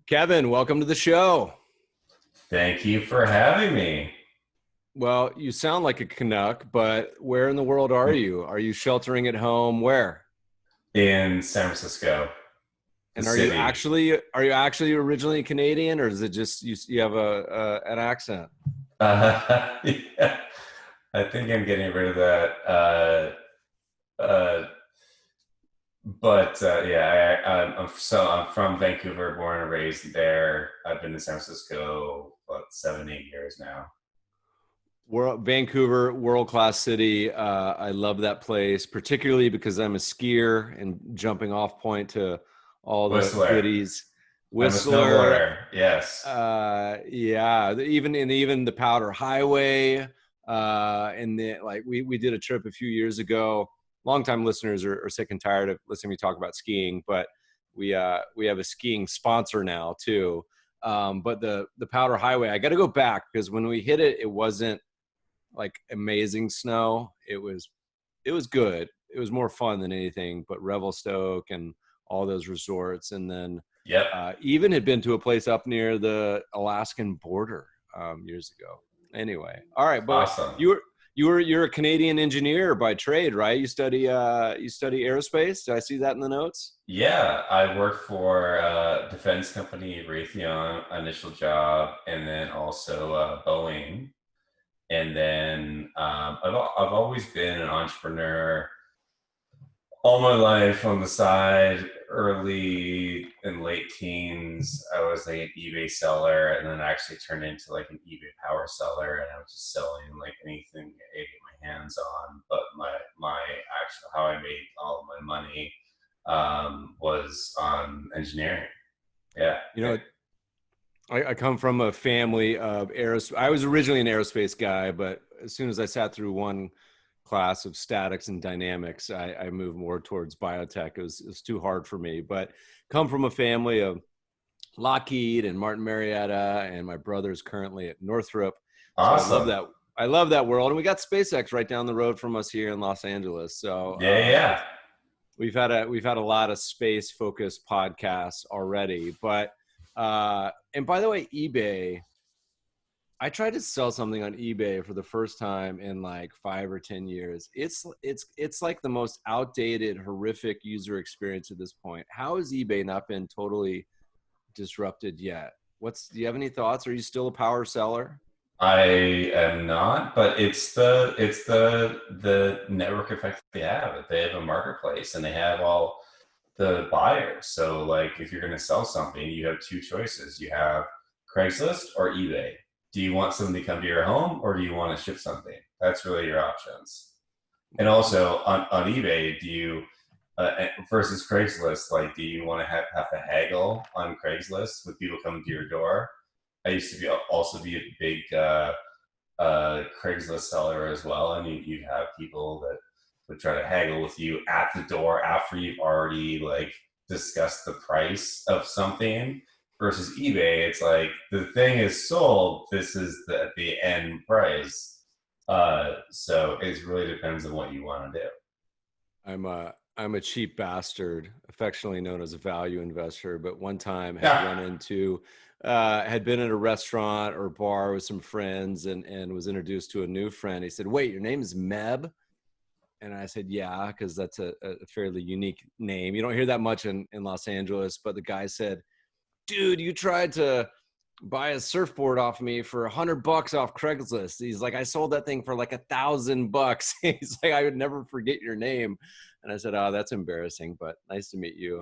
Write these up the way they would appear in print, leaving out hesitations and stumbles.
Kevin, welcome to the show. Thank you for having me. Well, you sound like a Canuck, but where in the world are you? Are you sheltering at home? Where? In San Francisco, the And city. are you actually originally Canadian, or is it just you have an accent? Yeah, I think I'm getting rid of that. But yeah, I'm from Vancouver, born and raised there. I've been to San Francisco about 7, 8 years now. Vancouver, world-class city. I love that place, particularly because I'm a skier and jumping off point to all the Whistler. goodies. I'm a Whistler, snowboarder. Yes. yeah, even the Powder Highway, and the like. We did a trip a few years ago. Longtime listeners are sick and tired of listening to me talk about skiing, but we have a skiing sponsor now too. But the Powder Highway, I got to go back because when we hit it, it wasn't like amazing snow. It was good. It was more fun than anything. But Revelstoke and all those resorts, and then Yep. even had been to a place up near the Alaskan border years ago. Anyway, all right, but Awesome. you're a Canadian engineer by trade, right? You study aerospace. Did I see that in the notes? Yeah, I worked for a defense company, Raytheon, initial job, and then also Boeing. And then I've always been an entrepreneur all my life on the side. Early and late teens, I was like an eBay seller, and then I actually turned into like an eBay power seller, and I was just selling like anything I could get my hands on. But my actual how I made all of my money was on engineering. Yeah. You know, I come from a family of aerospace. I was originally an aerospace guy, but as soon as I sat through one class of statics and dynamics, I moved more towards biotech. It was too hard for me, but come from a family of Lockheed and Martin Marietta, and my brother's currently at Northrop. So I love Awesome. that. I love that world, and we got SpaceX right down the road from us here in Los Angeles. So Yeah, yeah. we've had a lot of space focused podcasts already, but and by the way, eBay. I tried to sell something on eBay for the first time in like 5 or 10 years. It's like the most outdated, horrific user experience at this point. How has eBay not been totally disrupted yet? Do you have any thoughts? Are you still a power seller? I am not, but it's the network effect they have. They have a marketplace and they have all the buyers. So like if you're going to sell something, you have two choices. You have Craigslist or eBay. Do you want somebody to come to your home or do you want to ship something? That's really your options. And also on eBay, do you versus Craigslist, like do you want to have to haggle on Craigslist with people coming to your door? I used to be a big Craigslist seller as well, and you'd have people that would try to haggle with you at the door after you've already like discussed the price of something. Versus eBay, it's like the thing is sold. This is the end price. So it really depends on what you want to do. I'm a cheap bastard, affectionately known as a value investor, but one time Yeah. had been in a restaurant or bar with some friends and was introduced to a new friend. He said, "Wait, your name is Meb?" And I said, "Yeah," because that's a fairly unique name. You don't hear that much in Los Angeles, but the guy said, "Dude, you tried to buy a surfboard off me for $100 off Craigslist." He's like, "I sold that thing for like $1,000." He's like, "I would never forget your name." And I said, "Oh, that's embarrassing, but nice to meet you.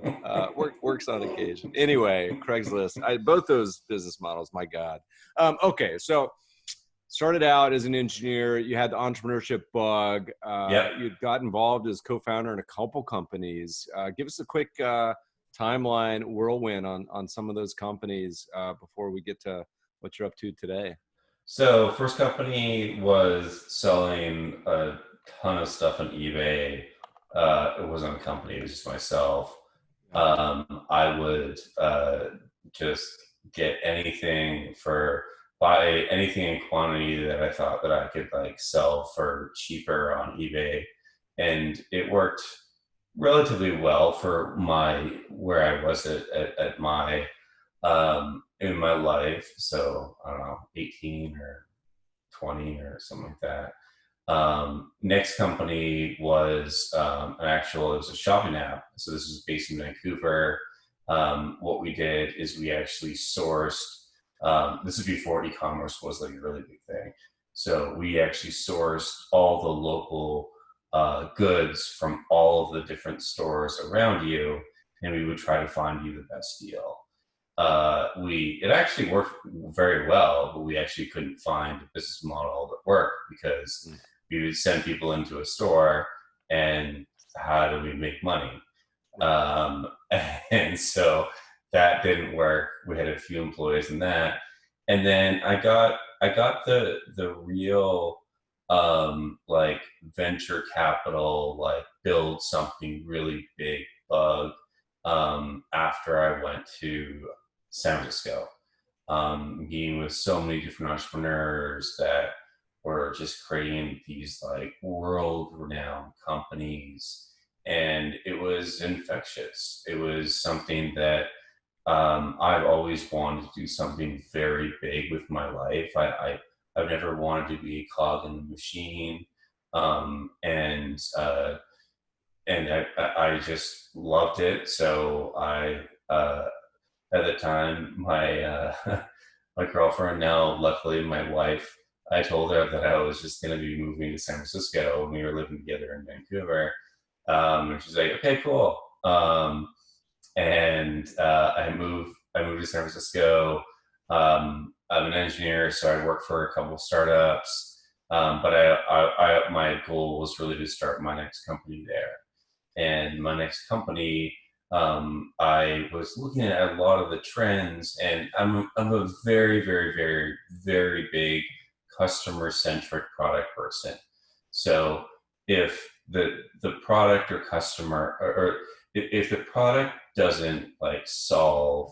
Works on occasion." Anyway, Craigslist, both those business models, my God. Okay, so started out as an engineer. You had the entrepreneurship bug. Yep. You got involved as co-founder in a couple companies. Give us a quick timeline whirlwind on some of those companies before we get to what you're up to today. So first company was selling a ton of stuff on eBay. It wasn't a company; it was just myself. I would just get anything for buy anything in quantity that I thought that I could like sell for cheaper on eBay, and it worked relatively well for my where I was at my in my life. So I don't know, 18 or 20 or something like that. Next company was it was a shopping app. So this was based in Vancouver. What we did is we actually sourced, this is before e-commerce was like a really big thing. So we actually sourced all the local goods from all of the different stores around you, and we would try to find you the best deal. It actually worked very well, but we actually couldn't find a business model that worked because we would send people into a store, and how do we make money? Um, and so that didn't work. We had a few employees in that, and then I got the real like venture capital, like build something really big bug after I went to San Francisco, meeting with so many different entrepreneurs that were just creating these like world-renowned companies, and it was infectious. It was something that I've always wanted to do something very big with my life. I've never wanted to be a cog in the machine, and I just loved it. So at the time, my my girlfriend, now luckily my wife, I told her that I was just going to be moving to San Francisco, and we were living together in Vancouver. And she's like, okay, cool. And I moved to San Francisco. I'm an engineer, so I work for a couple of startups. But my goal was really to start my next company there. And my next company, I was looking at a lot of the trends, and I'm a very, very, very, very big customer centric product person. So if the product or customer, or if the product doesn't like solve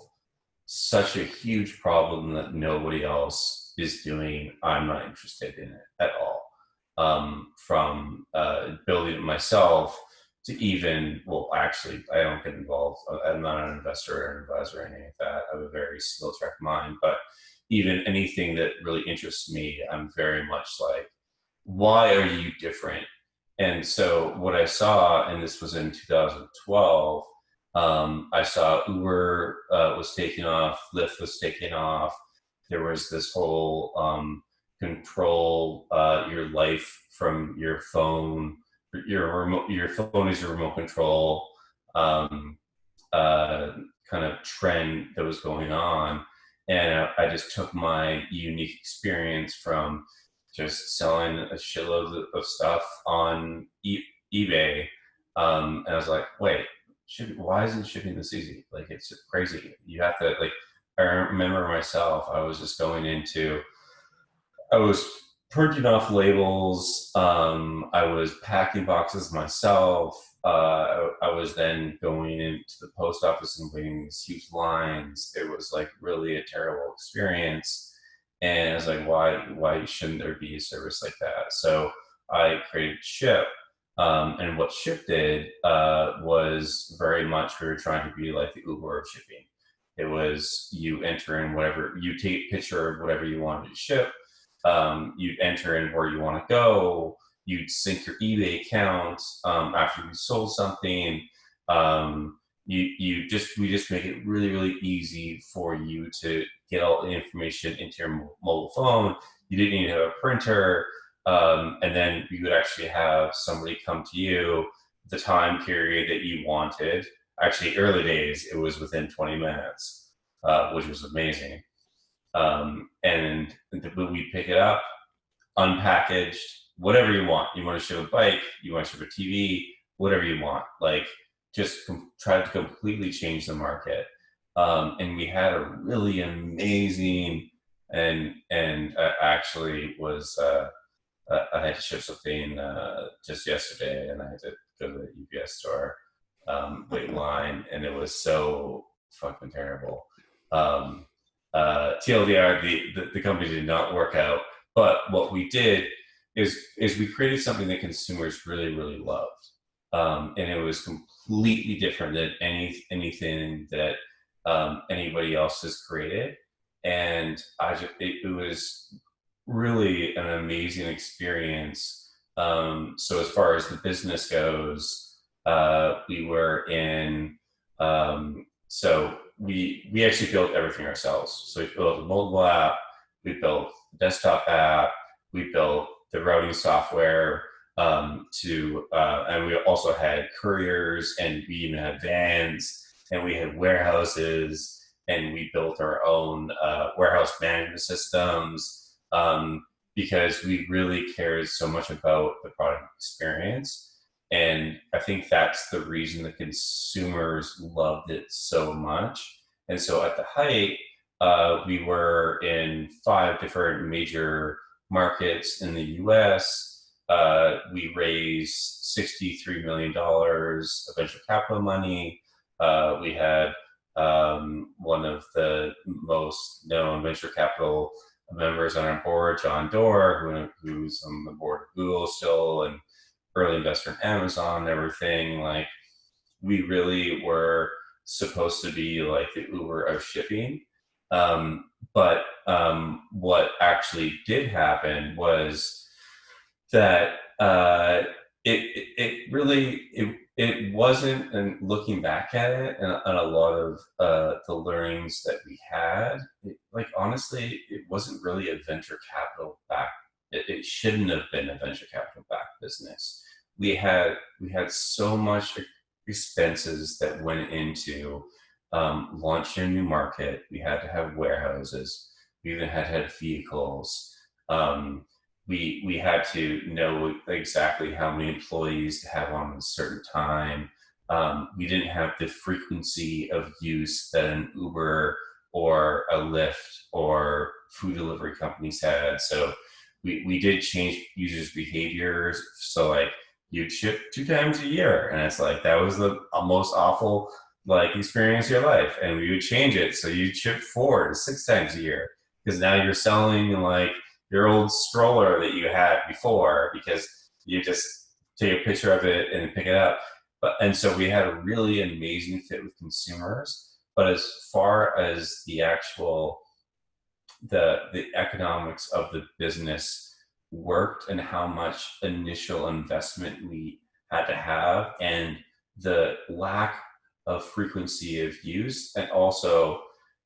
such a huge problem that nobody else is doing, I'm not interested in it at all. From building it myself to even, well, actually, I don't get involved. I'm not an investor or an advisor or anything like that. I have a very skill track mind, but even anything that really interests me, I'm very much like, why are you different? And so what I saw, and this was in 2012, I saw Uber was taking off, Lyft was taking off. There was this whole control your life from your phone. Your phone is your remote control um, kind of trend that was going on, and I just took my unique experience from just selling a shitload of stuff on eBay, and I was like, wait, why isn't shipping this easy? Like, it's crazy. You have to like. I remember myself. I was printing off labels. I was packing boxes myself. I was then going into the post office and waiting these huge lines. It was like really a terrible experience. And I was like, why shouldn't there be a service like that? So I created Ship. And what Ship did was very much, we were trying to be like the Uber of shipping. It was, you enter in whatever, you take a picture of whatever you wanted to ship. You'd enter in where you want to go. You'd sync your eBay account after you sold something. We just make it really, really easy for you to get all the information into your mobile phone. You didn't need to have a printer. And then you would actually have somebody come to you the time period that you wanted. Actually, early days, it was within 20 minutes, which was amazing. And we pick it up, unpackaged, whatever you want. You want to ship a bike, you want to ship a TV, whatever you want. Like, just try to completely change the market. And we had a really amazing, and actually was I had to ship something just yesterday, and I had to go to the UPS store, wait in line, and it was so fucking terrible. TLDR, the company did not work out. But what we did is we created something that consumers really, really loved. And it was completely different than anything that anybody else has created. And it was really an amazing experience. So as far as the business goes, we were in, so we actually built everything ourselves. So we built a mobile app, we built a desktop app, we built the routing software, and we also had couriers, and we even had vans, and we had warehouses, and we built our own warehouse management systems, because we really cared so much about the product experience. And I think that's the reason the consumers loved it so much. And so at the height, we were in 5 different major markets in the US. We raised $63 million of venture capital money. We had one of the most known venture capital members on our board, John Doerr, who's on the board of Google still, and early investor in Amazon and everything. Like, we really were supposed to be like the Uber of shipping. But what actually did happen was that it wasn't, and looking back at it, and a lot of the learnings that we had, like, honestly, it wasn't really a venture capital backed. It shouldn't have been a venture capital backed business. We had so much expenses that went into launching a new market. We had to have warehouses. We even had to have vehicles. We had to know exactly how many employees to have on a certain time. We didn't have the frequency of use that an Uber or a Lyft or food delivery companies had. So we did change users' behaviors. So like, you'd ship 2 times a year, and it's like, that was the most awful like experience of your life. And we would change it, so you'd ship 4 to 6 times a year, because now you're selling like your old stroller that you had before, because you just take a picture of it and pick it up. And so we had a really amazing fit with consumers. But as far as the actual the economics of the business worked, and how much initial investment we had to have, and the lack of frequency of use, and also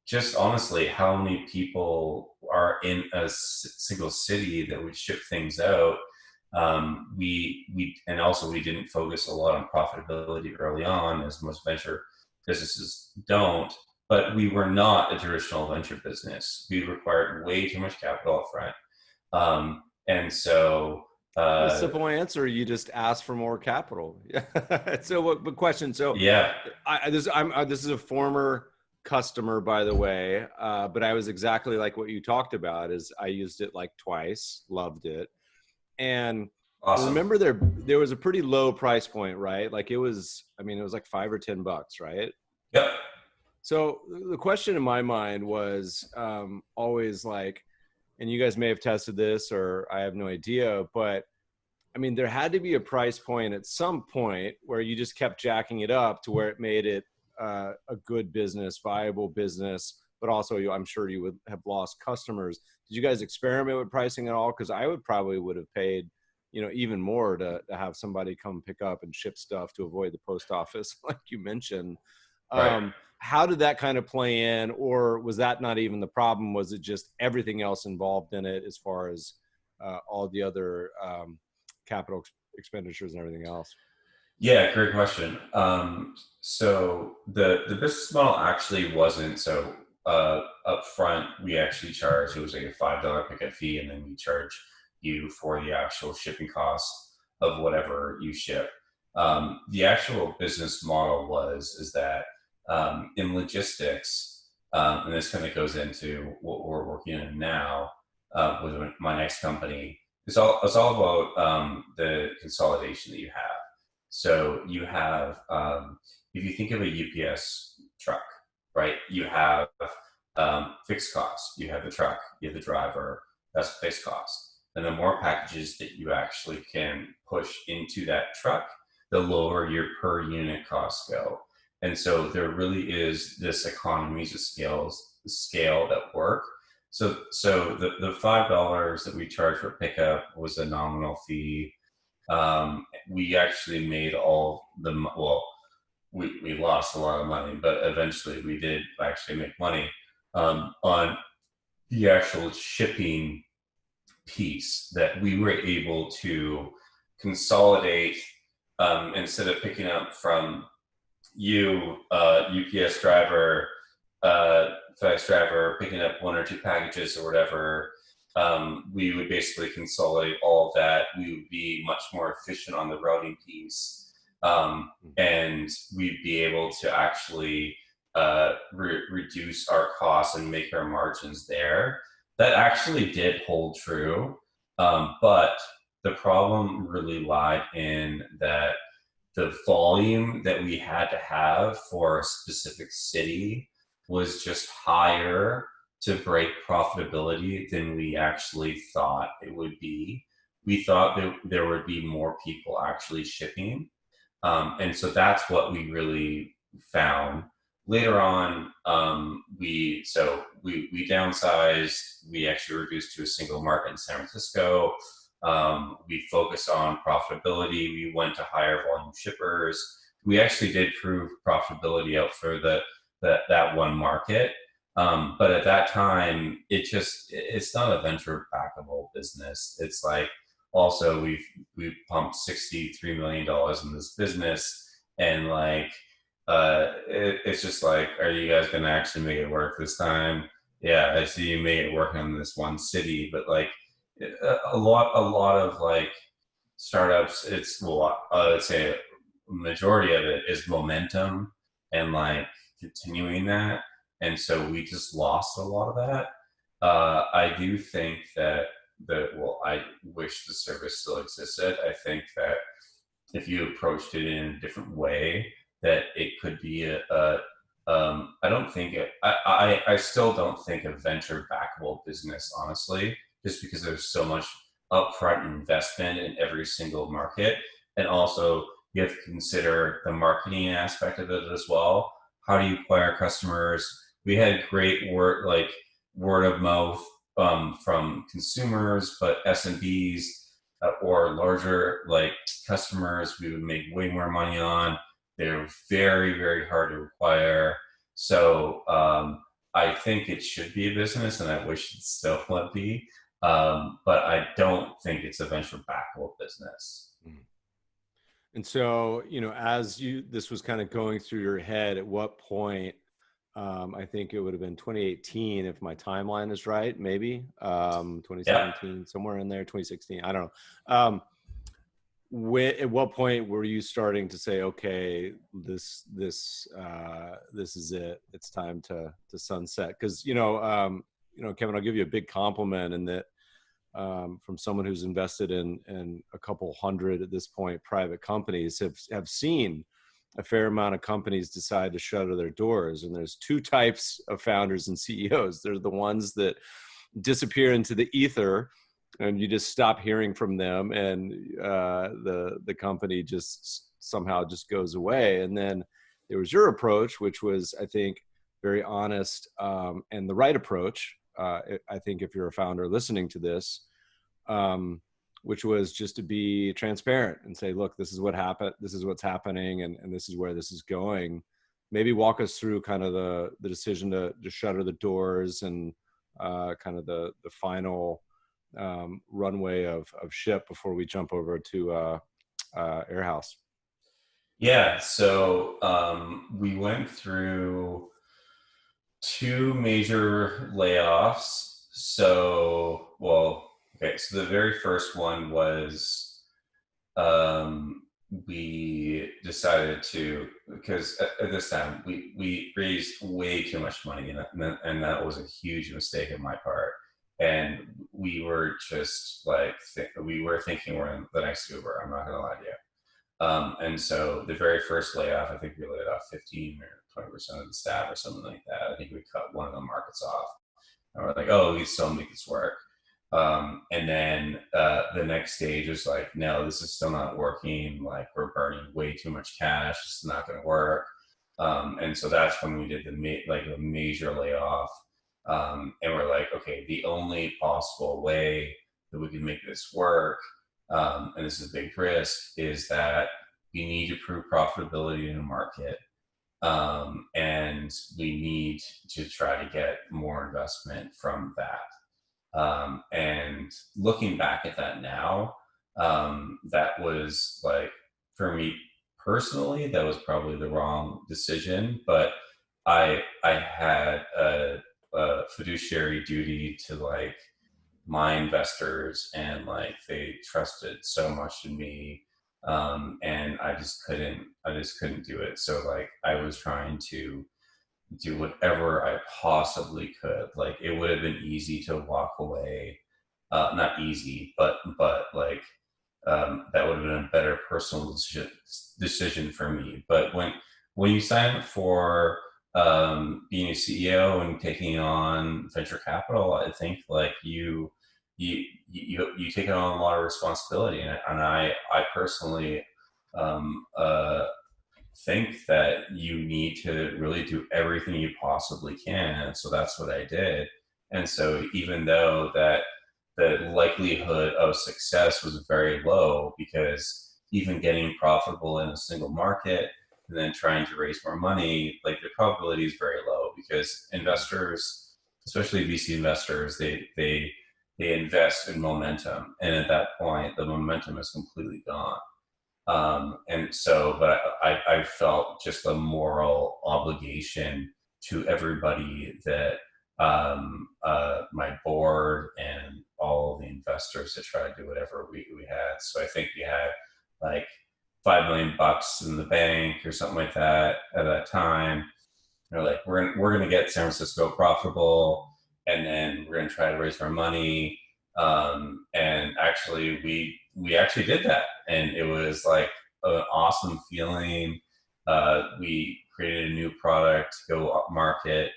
just honestly how many people are in a single city that would ship things out. And also we didn't focus a lot on profitability early on, as most venture businesses don't. But we were not a traditional venture business. We required way too much capital upfront. And so a simple answer, you just ask for more capital. So what question? So yeah, this is a former customer, by the way, but I was exactly like what you talked about. Is I used it like twice, loved it. And awesome. remember there was a pretty low price point, right? Like it was like $5 or $10, right? Yep. So the question in my mind was always like, and you guys may have tested this, or I have no idea, but I mean, there had to be a price point at some point where you just kept jacking it up to where it made it a good business, viable business, but also I'm sure you would have lost customers. Did you guys experiment with pricing at all? Because I would have paid, even more to have somebody come pick up and ship stuff to avoid the post office, like you mentioned. Right. How did that kind of play in, or was that not even the problem? Was it just everything else involved in it, as far as all the other capital expenditures and everything else? Yeah, great question. So the business model actually wasn't so up front. We actually charged, it was like a $5 pickup fee, and then we charge you for the actual shipping cost of whatever you ship. The actual business model is that in logistics, and this kind of goes into what we're working on now with my next company. It's all about the consolidation that you have. So you have, if you think of a UPS truck, right? You have fixed costs. You have the truck, you have the driver. That's fixed cost. And the more packages that you actually can push into that truck, the lower your per unit costs go. And so there really is this economies of scale that work. So the $5 that we charge for pickup was a nominal fee. We actually made all the, well, we lost a lot of money, but eventually we did actually make money on the actual shipping piece, that we were able to consolidate, instead of picking up from you, UPS driver, FedEx driver, picking up one or two packages or whatever. We would basically consolidate all of that. We would be much more efficient on the routing piece, and we'd be able to actually reduce our costs and make our margins there. That actually did hold true, but the problem really lied in that the volume that we had to have for a specific city was just higher to break profitability than we actually thought it would be. We thought that there would be more people actually shipping. And so that's what we really found. Later on, we downsized. We actually reduced to a single market in San Francisco. We focused on profitability. We went to higher volume shippers. We actually did prove profitability out for that one market. But at that time, it's not a venture backable business. It's like, also we've pumped $63 million in this business, and like, it's just like, are you guys going to actually make it work this time? Yeah, I see you made it work in this one city, but like, a lot of like startups, it's, well, I would say majority of it is momentum and like continuing that. And so we just lost a lot of that. I do think that I wish the service still existed. I think that if you approached it in a different way, that it could be I still don't think a venture backable business, honestly, just because there's so much upfront investment in every single market. And also you have to consider the marketing aspect of it as well. How do you acquire customers? We had great word of mouth from consumers, but SMBs or larger like customers, we would make way more money on. They're very, very hard to acquire. So I think it should be a business, and I wish it still would be. But I don't think it's a venture backable business. And so, as this was kind of going through your head, at what point, I think it would have been 2018, if my timeline is right, maybe 2017, somewhere in there, 2016, I don't know. At what point were you starting to say, okay, this is it, it's time to sunset? Because Kevin, I'll give you a big compliment in that, from someone who's invested in a couple hundred at this point private companies, have seen a fair amount of companies decide to shutter their doors. And there's two types of founders and CEOs. There's the ones that disappear into the ether, and you just stop hearing from them, and the company just somehow just goes away. And then there was your approach, which was, I think, very honest, and the right approach. I think if you're a founder listening to this, which was just to be transparent and say, look, this is what happened, this is what's happening, and this is where this is going. Maybe walk us through kind of the decision to shutter the doors, and kind of the final runway of ship before we jump over to Airhouse. Yeah, so we went through two major layoffs. So the very first one was, we decided to, because at this time we raised way too much money, and that was a huge mistake on my part. And we were just like, we were thinking we're in the next Uber. I'm not gonna lie to you. And so the very first layoff, I think we laid off 15 or 20% of the staff or something like that. I think we cut one of the markets off, and we're like, oh, we still make this work. And then the next stage is like, no, this is still not working. Like, we're burning way too much cash. It's not going to work. And so that's when we did a major layoff. And we're like, okay, the only possible way that we can make this work, and this is a big risk, is that we need to prove profitability in a market. And we need to try to get more investment from that. And looking back at that now, that was like, for me personally, that was probably the wrong decision. But I had a fiduciary duty to like my investors, and like they trusted so much in me, and I just couldn't do it. So like I was trying to do whatever I possibly could. Like it would have been easy to walk away, not easy, but like that would have been a better personal decision for me. But when you sign up for being a CEO and taking on venture capital, I think like you take on a lot of responsibility, and I personally think that you need to really do everything you possibly can. And so that's what I did. And so even though that the likelihood of success was very low, because even getting profitable in a single market and then trying to raise more money, like the probability is very low, because investors, especially VC investors, they invest in momentum, and at that point the momentum is completely gone. And so, but I felt just a moral obligation to everybody, that my board and all the investors, to try to do whatever we had. So I think we had like $5 million in the bank or something like that at that time. They're like, we're gonna get San Francisco profitable, and then we're gonna try to raise more money. And actually, we actually did that, and it was like an awesome feeling. We created a new product to go up market,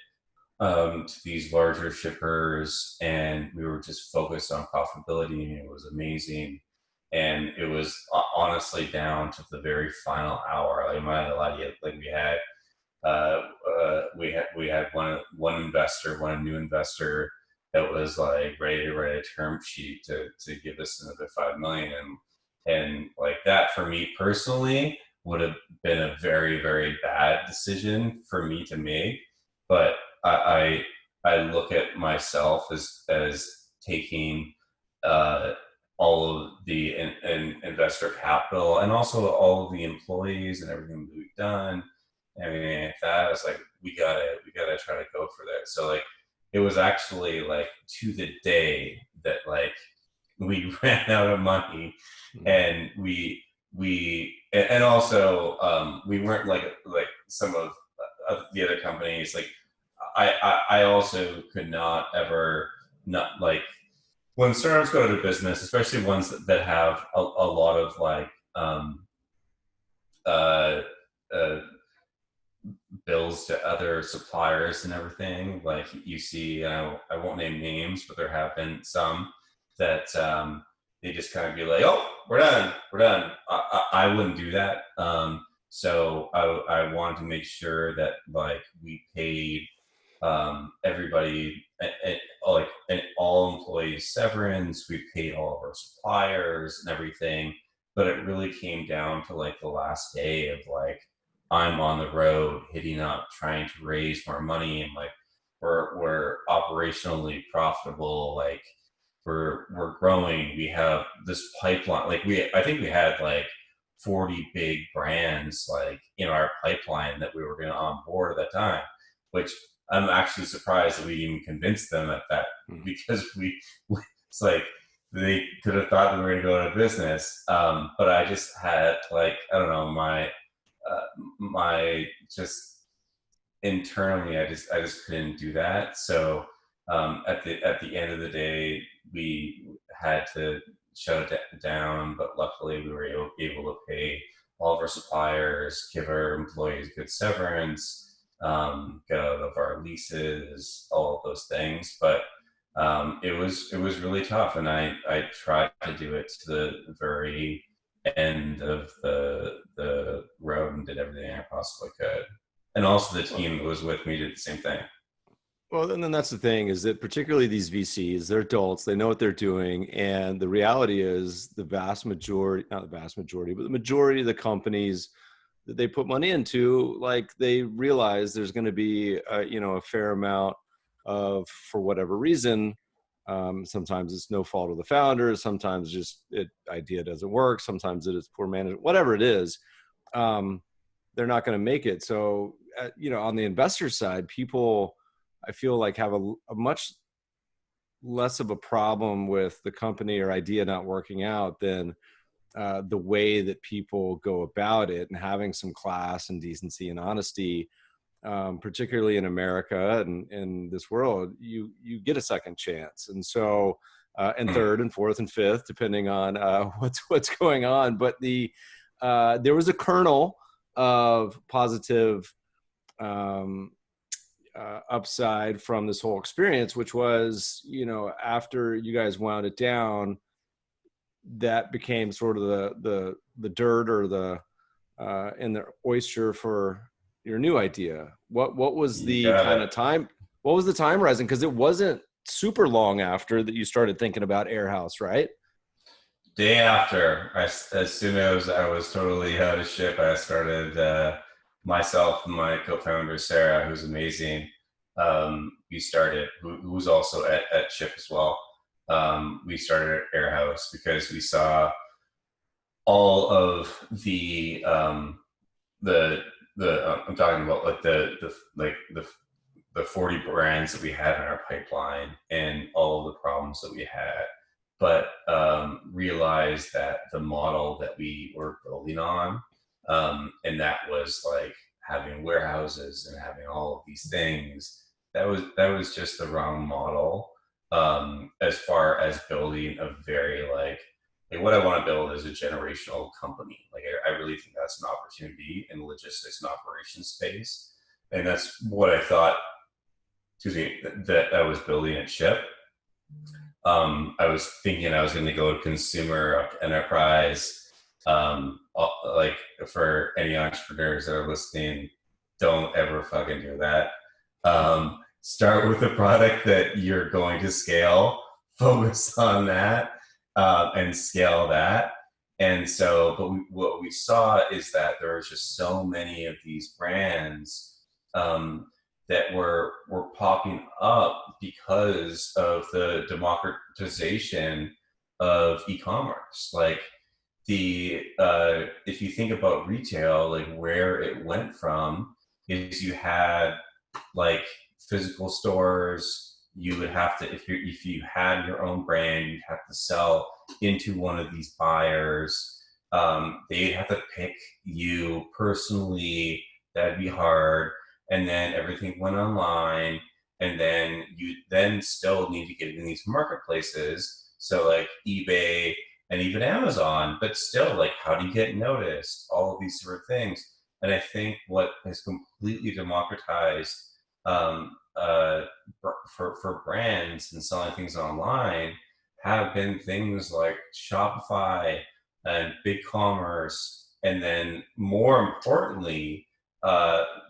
to these larger shippers, and we were just focused on profitability, and it was amazing. And it was honestly down to the very final hour. Like, I'm not gonna lie to you, like we had one investor, one new investor, that was like ready to write a term sheet to give us another 5 million, and like that for me personally would have been a very, very bad decision for me to make. But I look at myself as taking all of the investor capital, and also all of the employees and everything that we've done. I mean, like that, I was like, we gotta try to go for that. So like, it was actually like to the day that like we ran out of money, and and also we weren't like some of the other companies. Like I also could not ever, not like, when startups go out of business, especially ones that have a lot of like uh, uh, bills to other suppliers and everything. Like you see, I won't name names, but there have been some that they just kind of be like, "Oh, we're done, we're done." I wouldn't do that. So I wanted to make sure that like we paid everybody, and all employees severance. We paid all of our suppliers and everything. But it really came down to like the last day of like, I'm on the road hitting up, trying to raise more money, and like we're operationally profitable. Like we're growing. We have this pipeline. Like I think we had like 40 big brands like in our pipeline that we were going to onboard at that time, which I'm actually surprised that we even convinced them at that, because it's like they could have thought that we were going to go out of business. But I just had like, I don't know, my just internally, I just couldn't do that. So at the end of the day, we had to shut it down. But luckily, we were able to pay all of our suppliers, give our employees good severance, get out of our leases, all of those things. But it was really tough, and I tried to do it to the very end of the road, and did everything I possibly could. And also the team who was with me did the same thing. Well, and then that's the thing is that particularly these VCs, they're adults, they know what they're doing. And the reality is the vast majority, not the vast majority, but the majority of the companies that they put money into, like they realize there's going to be, a fair amount of, for whatever reason, sometimes it's no fault of the founders, sometimes just idea doesn't work, sometimes it is poor management, whatever it is, they're not going to make it. So, on the investor side, people, I feel like have a much less of a problem with the company or idea not working out than the way that people go about it, and having some class and decency and honesty, particularly in America and in this world, you get a second chance. And so, and third and fourth and fifth, depending on what's going on. But there was a kernel of positive upside from this whole experience, which was, after you guys wound it down, that became sort of the dirt or the and the oyster for your new idea. What was You the got kind it. of time? What was the time horizon? Because it wasn't super long after that you started thinking about Airhouse, right? Day after, as soon as I was totally out of ship, I started myself and my co-founder Sarah, who's amazing. We started, who's also at Ship as well. We started at Airhouse because we saw all of the I'm talking about like the 40 brands that we had in our pipeline and all of the problems that we had, but realized that the model that we were building on, and that was like having warehouses and having all of these things, that was just the wrong model, as far as building a very like what I want to build is a generational company. Like I really think that's an opportunity in the logistics and operations space, and that's what I thought. Excuse me, that I was building at Ship. I was thinking I was going to go to consumer enterprise. Like for any entrepreneurs that are listening, don't ever fucking do that. Start with a product that you're going to scale, focus on that, and scale that. And so, but what we saw is that there was just so many of these brands, that were popping up because of the democratization of e-commerce. Like if you think about retail, like where it went from is you had like physical stores. You would have to, if you had your own brand, you'd have to sell into one of these buyers. They'd have to pick you personally. That'd be hard. And then everything went online, and then you then still need to get in these marketplaces, so like eBay and even Amazon, but still, like, how do you get noticed, all of these sort of things. And I think what has completely democratized, for brands and selling things online have been things like Shopify and BigCommerce, and then more importantly,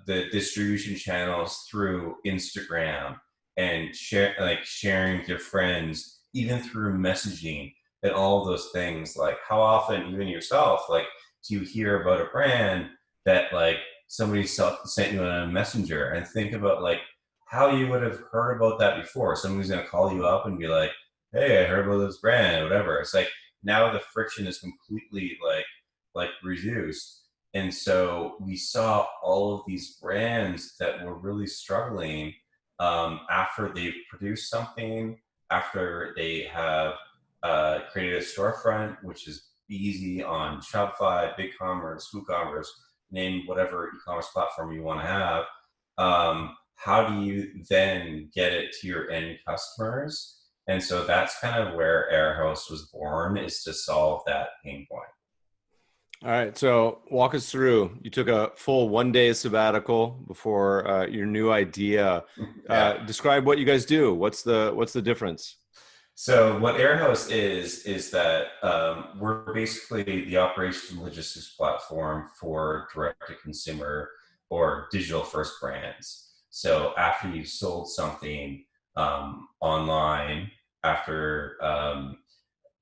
the distribution channels through Instagram and sharing with your friends, even through messaging and all those things. Like, how often, even yourself, like, do you hear about a brand that like somebody sent you on a messenger, and think about like how you would have heard about that before. Somebody's going to call you up and be like, hey, I heard about this brand, whatever. It's like now the friction is completely like reduced. And so we saw all of these brands that were really struggling, after they've produced something, after they have created a storefront, which is easy on Shopify, BigCommerce, WooCommerce, name whatever e-commerce platform you want to have. How do you then get it to your end customers? And so that's kind of where Airhouse was born, is to solve that pain point. All right. So walk us through. You took a full 1 day sabbatical before your new idea. Yeah. Describe what you guys do. What's the difference? So what Airhouse is that, we're basically the operations and logistics platform for direct to consumer or digital first brands. So after you've sold something online, after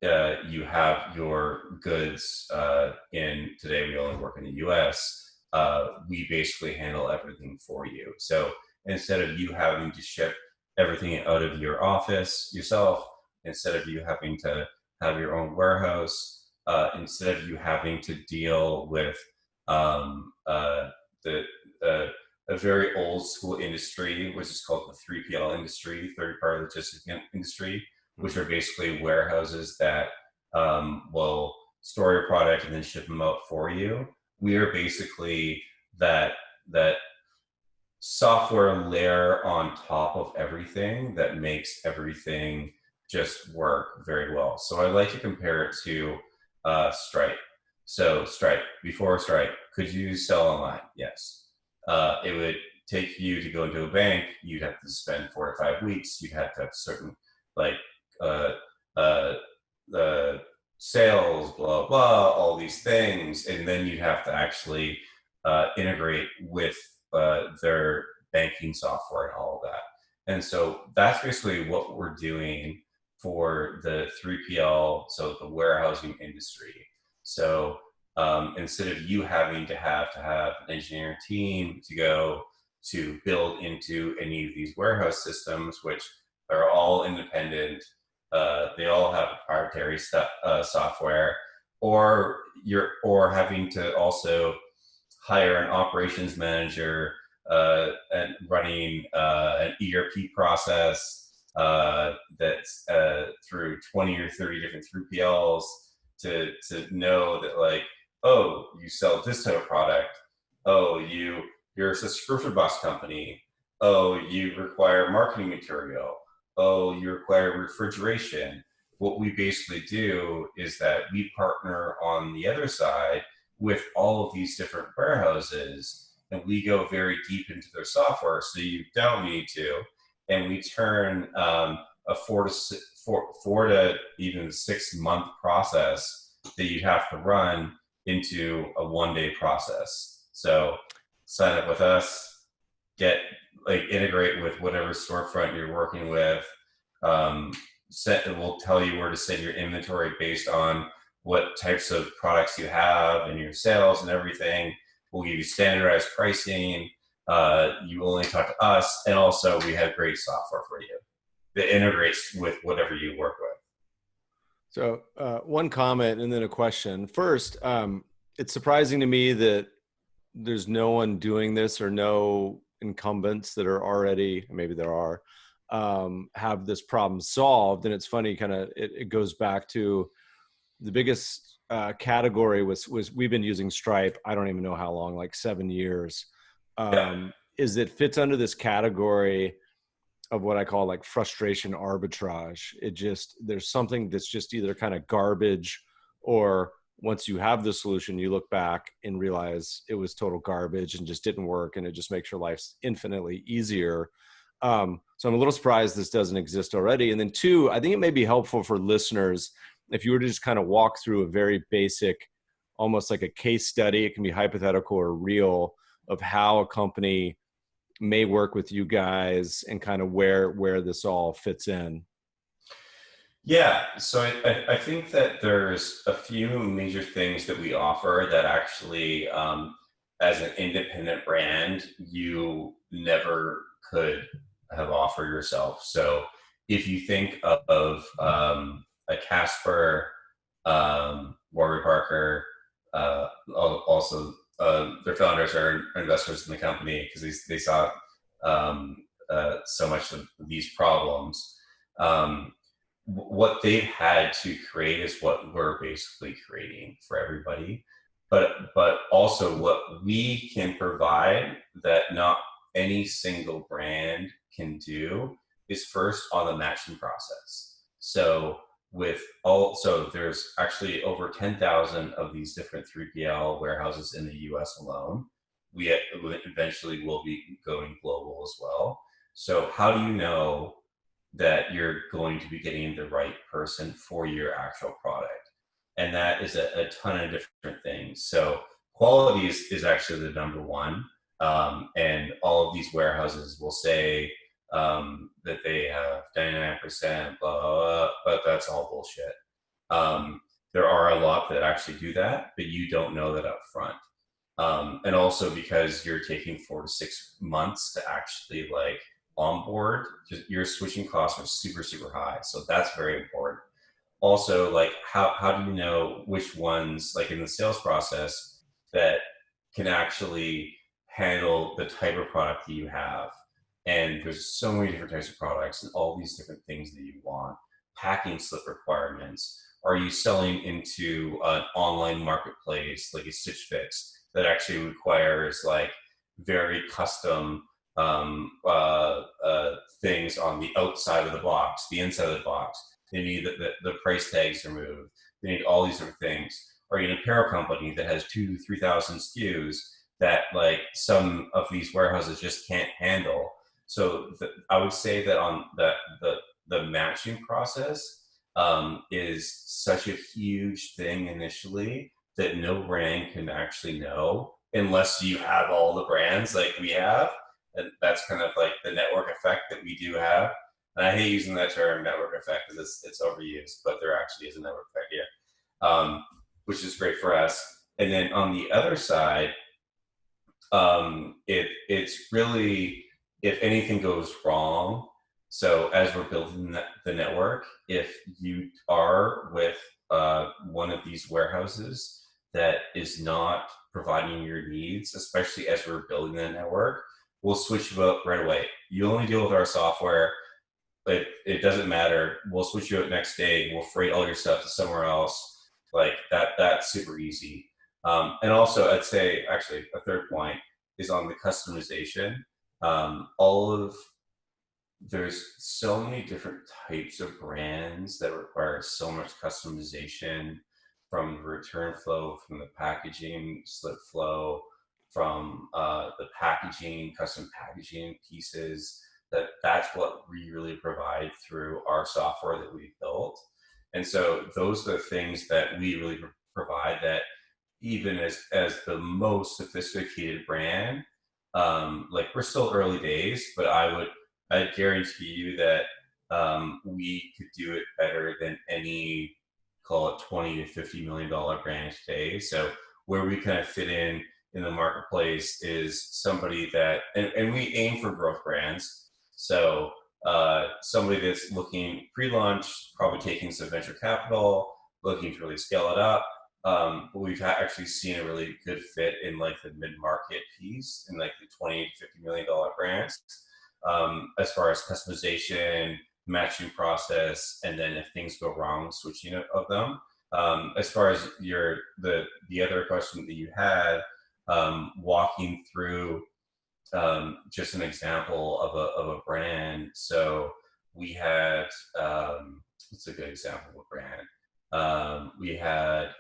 you have your goods in, today we only work in the US, we basically handle everything for you. So instead of you having to ship everything out of your office yourself, instead of you having to have your own warehouse, instead of you having to deal with the a very old school industry, which is called the 3PL industry, third party logistics industry, which are basically warehouses that will store your product and then ship them out for you. We are basically that software layer on top of everything that makes everything just work very well. So I like to compare it to Stripe. So Stripe, before Stripe, could you sell online? Yes. It would take you to go into a bank. You'd have to spend 4 to 5 weeks. You'd have to have certain like the sales, blah, blah, all these things. And then you'd have to actually integrate with their banking software and all of that. And so that's basically what we're doing for the 3PL, so the warehousing industry. So instead of you having to have an engineering team to go to build into any of these warehouse systems, which are all independent, they all have proprietary software, or having to also hire an operations manager and running an ERP process that's through 20 or 30 different 3PLs to know that, like, oh, you sell this type of product. Oh, you're a subscription box company. Oh, you require marketing material. Oh, you require refrigeration. What we basically do is that we partner on the other side with all of these different warehouses, and we go very deep into their software, so you don't need to, and we turn a 4 to even 6 month process that you have to run into a 1-day process. So sign up with us, integrate with whatever storefront you're working with. We'll tell you where to send your inventory based on what types of products you have and your sales and everything. We'll give you standardized pricing. You only talk to us, and also we have great software for you that integrates with whatever you work with. So one comment and then a question. First, it's surprising to me that there's no one doing this, or no incumbents that are already, maybe there are, have this problem solved. And it's funny, it goes back to the biggest category was we've been using Stripe, I don't even know how long, like 7 years. Is it fits under this category of what I call like frustration arbitrage. There's something that's just either kind of garbage, or once you have the solution, you look back and realize it was total garbage and just didn't work, and it just makes your life infinitely easier. So I'm a little surprised this doesn't exist already. And then 2, I think it may be helpful for listeners if you were to just kind of walk through a very basic, almost like a case study. It can be hypothetical or real, of how a company may work with you guys and kind of where this all fits in. Yeah, so I think that there's a few major things that we offer that actually, as an independent brand, you never could have offered yourself. So if you think of a Casper, Warby Parker, also their founders are investors in the company because they saw so much of these problems. What they've had to create is what we're basically creating for everybody, but also what we can provide that not any single brand can do is first on the matching process. So there's actually over 10,000 of these different 3PL warehouses in the US alone. We eventually will be going global as well. So how do you know that you're going to be getting the right person for your actual product? And that is a ton of different things. So quality is actually the number one. And all of these warehouses will say that they have 99%, blah, blah, blah, but that's all bullshit. There are a lot that actually do that, but you don't know that up front. And also because you're taking 4 to 6 months to actually like onboard, your switching costs are super, super high. So that's very important. Also, like how do you know which ones, like in the sales process, that can actually handle the type of product that you have? And there's so many different types of products and all these different things that you want. Packing slip requirements. Are you selling into an online marketplace like a Stitch Fix that actually requires like very custom things on the outside of the box, the inside of the box? They need the price tags removed. They need all these different things. Or in a apparel company that has 2,000 to 3,000 SKUs that like some of these warehouses just can't handle. So I would say that on the matching process is such a huge thing initially that no brand can actually know unless you have all the brands like we have. And that's kind of like the network effect that we do have. And I hate using that term network effect because it's overused, but there actually is a network effect here, which is great for us. And then on the other side, it's really, if anything goes wrong, so as we're building the network, if you are with one of these warehouses that is not providing your needs, especially as we're building the network, we'll switch you up right away. You only deal with our software. It doesn't matter. We'll switch you up next day. We'll freight all your stuff to somewhere else. Like that's super easy. And also, I'd say actually a third point is on the customization. There's so many different types of brands that require so much customization, from the return flow, from the packaging slip flow, from the packaging, custom packaging pieces. That's what we really provide through our software that we built. And so those are the things that we really provide, that even as the most sophisticated brand, like we're still early days, but I guarantee you that we could do it better than any, call it $20 to $50 million brand today. So where we kind of fit in the marketplace is somebody that, and we aim for growth brands. So somebody that's looking pre-launch, probably taking some venture capital, looking to really scale it up. But we've actually seen a really good fit in like the mid-market piece, in like the $20 to $50 million brands, as far as customization, matching process, and then if things go wrong, switching of them. As far as the other question that you had, walking through just an example of a brand. So we had, what's a good example of a brand? We had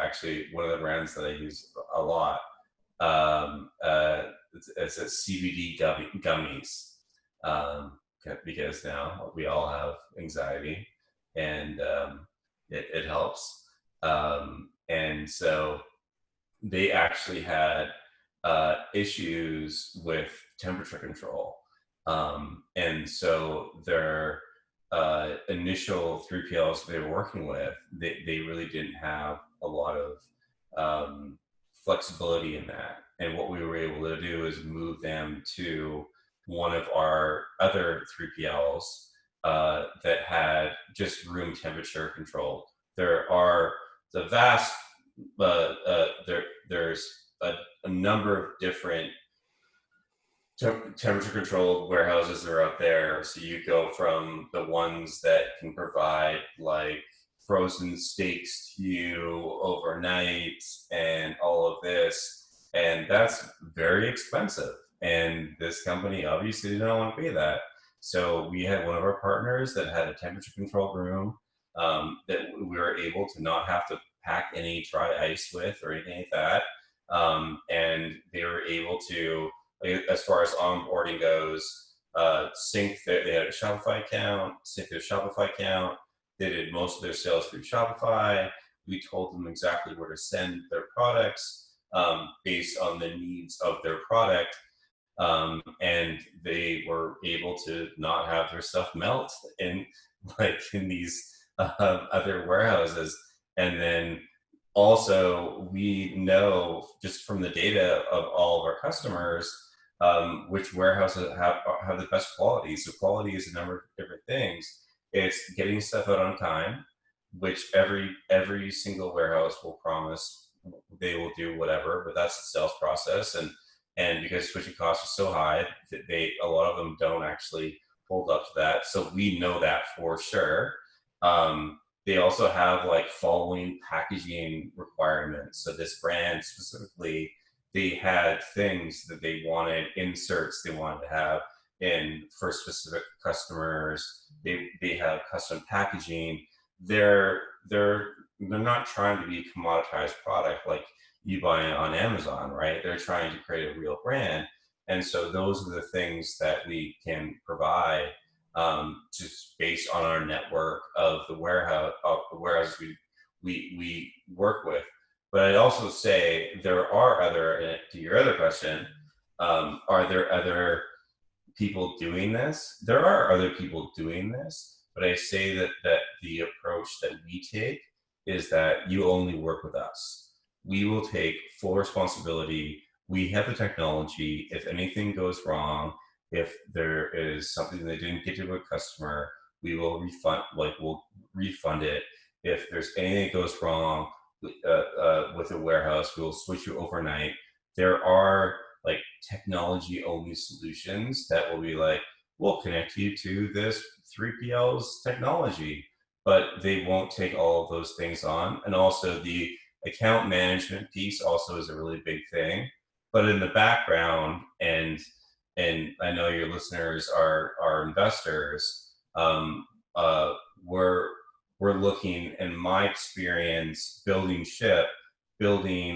actually one of the brands that I use a lot. It's a CBD gummies, because now we all have anxiety, and it helps. And so they actually had issues with temperature control. And so their initial 3PLs they were working with, they really didn't have a lot of flexibility in that. And what we were able to do is move them to one of our other 3PLs that had just room temperature control. There are the vast, there's a number of different temperature controlled warehouses that are out there. So you go from the ones that can provide like frozen steaks to you overnight and all of this, and that's very expensive. And this company obviously didn't want to pay that. So we had one of our partners that had a temperature controlled room that we were able to not have to pack any dry ice with or anything like that. And they were able to, as far as onboarding goes, sync they had a Shopify account, sync their Shopify account. They did most of their sales through Shopify. We told them exactly where to send their products based on the needs of their product. and they were able to not have their stuff melt in in these other warehouses. And then also we know just from the data of all of our customers which warehouses have the best quality. So quality is a number of different things. It's getting stuff out on time, which every single warehouse will promise they will do whatever, but that's the sales process. And because switching costs are so high, a lot of them don't actually hold up to that. So we know that for sure. They also have like following packaging requirements. So this brand specifically, they had things that they wanted, inserts they wanted to have in for specific customers. They have custom packaging. They're not trying to be a commoditized product like you buy it on Amazon, right? They're trying to create a real brand. And so those are the things that we can provide just based on our network of the warehouses we work with. But I'd also say there are other, to your other question, are there other people doing this? There are other people doing this, but I say that the approach that we take is that you only work with us. We will take full responsibility. We have the technology. If anything goes wrong, if there is something they didn't get to a customer, we'll refund it. If there's anything that goes wrong with a warehouse, we will switch you overnight. There are like technology only solutions that will be like, we'll connect you to this 3PL's technology, but they won't take all of those things on. And also the account management piece also is a really big thing. But in the background, and I know your listeners are investors, we're looking, in my experience, building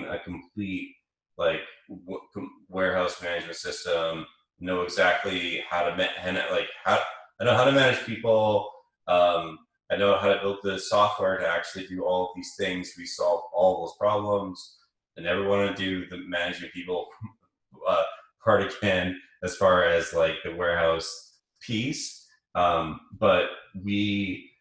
a complete like warehouse management system, know exactly how to I know how to manage people. I know how to build the software to actually do all of these things. We solve all those problems. I never want to do the managing people part again as far as like the warehouse piece. But we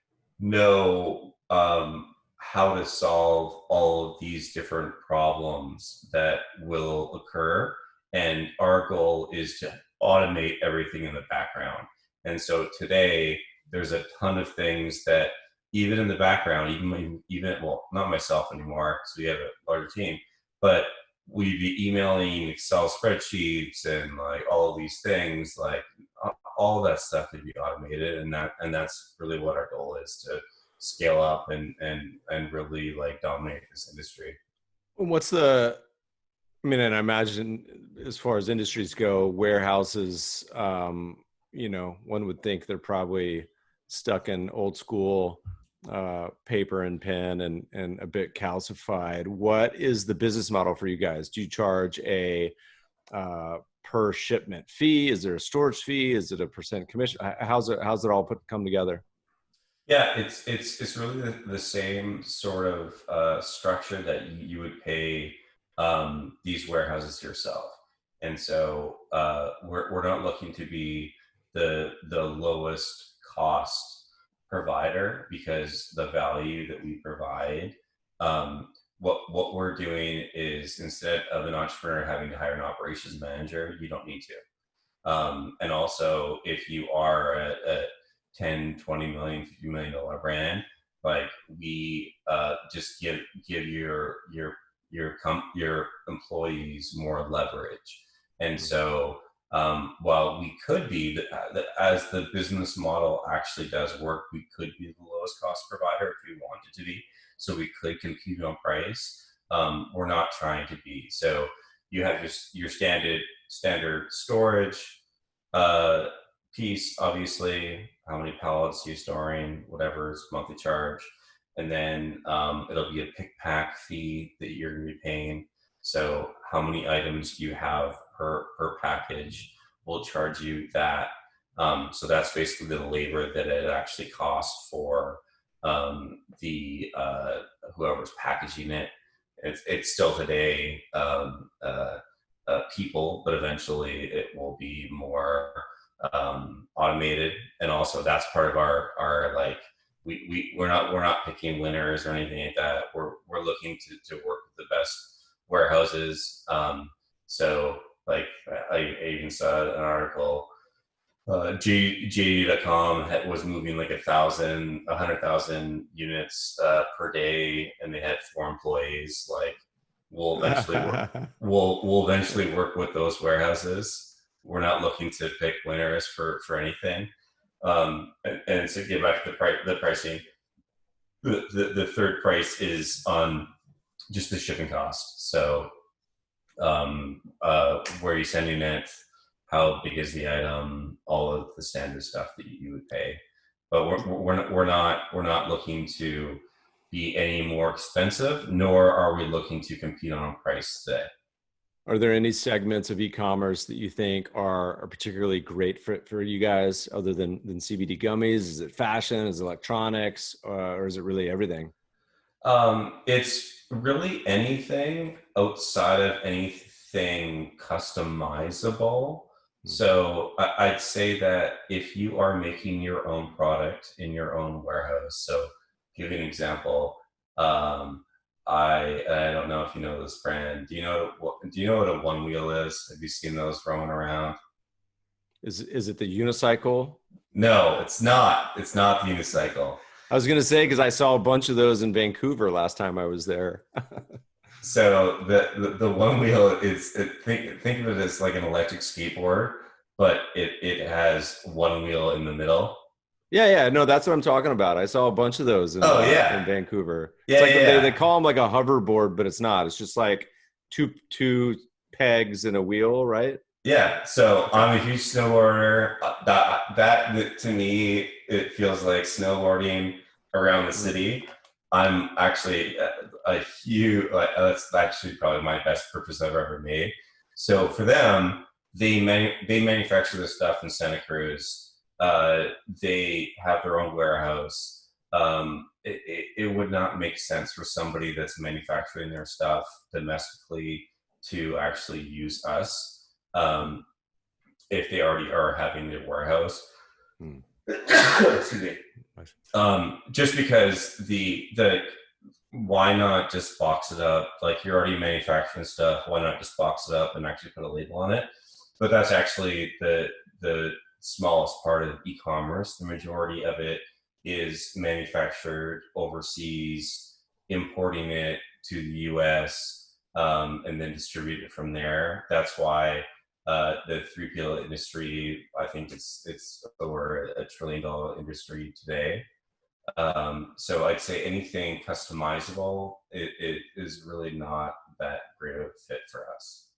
know how to solve all of these different problems that will occur. And our goal is to automate everything in the background. And so today, there's a ton of things that even in the background, even well, not myself anymore, because we have a larger team, but we'd be emailing Excel spreadsheets and like all of these things, like all that stuff to be automated. And that's really what our goal is, to scale up and really like dominate this industry. And I imagine as far as industries go, warehouses, one would think they're probably stuck in old school paper and pen and a bit calcified. What is the business model for you guys? Do you charge a per shipment fee? Is there a storage fee? Is it a percent commission? How's it all come together? Yeah, it's really the same sort of structure that you would pay these warehouses yourself. And so we're not looking to be the lowest cost provider, because the value that we provide, what we're doing is, instead of an entrepreneur having to hire an operations manager, you don't need to. And also, if you are a 10, 20 million, $50 million brand, like we just give your employees more leverage. And so while we could be, as the business model actually does work, we could be the lowest cost provider if we wanted to be. So we could compete on price. We're not trying to be. So you have your standard storage piece, obviously, how many pallets you're storing, whatever is monthly charge. And then it'll be a pick pack fee that you're going to be paying. So how many items do you have per package? We'll charge you that. So that's basically the labor that it actually costs for the whoever's packaging it. It's still today people, but eventually it will be more automated. And also that's part of our like, we're not picking winners or anything like that. We're looking to work with the best warehouses. So like I even saw an article, JD.com was moving like 100,000 units per day, and they had 4 employees. Like, we'll eventually work, we'll eventually work with those warehouses. We're not looking to pick winners for anything. And to get back to the pricing, the third price is on just the shipping cost. So where are you sending it? How big is the item? All of the standard stuff that you would pay. But we're not looking to be any more expensive, nor are we looking to compete on price today. Are there any segments of e-commerce that you think are particularly great for you guys, other than CBD gummies? Is it fashion? Is it electronics? Or is it really everything? It's really anything outside of anything customizable. So I'd say that if you are making your own product in your own warehouse, so give you an example, I don't know if you know this brand. Do you know what a Onewheel is? Have you seen those roaming around? Is it the unicycle? No, it's not. It's not the unicycle. I was going to say, because I saw a bunch of those in Vancouver last time I was there. So the Onewheel is, think of it as like an electric skateboard, but it has one wheel in the middle. Yeah, no, that's what I'm talking about. I saw a bunch of those in Vancouver. Yeah, it's like yeah. They call them like a hoverboard, but it's not. It's just like two pegs and a wheel, right? Yeah. So I'm a huge snowboarder. That to me, it feels like snowboarding around the city. I'm actually a huge, that's actually probably my best purchase I've ever made. So for them, they manufacture this stuff in Santa Cruz. They have their own warehouse. It would not make sense for somebody that's manufacturing their stuff domestically to actually use us if they already are having their warehouse. Excuse me. Just because the why not just box it up? Like, you're already manufacturing stuff. Why not just box it up and actually put a label on it? But that's actually the smallest part of e-commerce. The majority of it is manufactured overseas, importing it to the US, and then distribute it from there. That's why the 3PL industry, I think it's over $1 trillion industry today. So I'd say anything customizable, it is really not that great of a fit for us.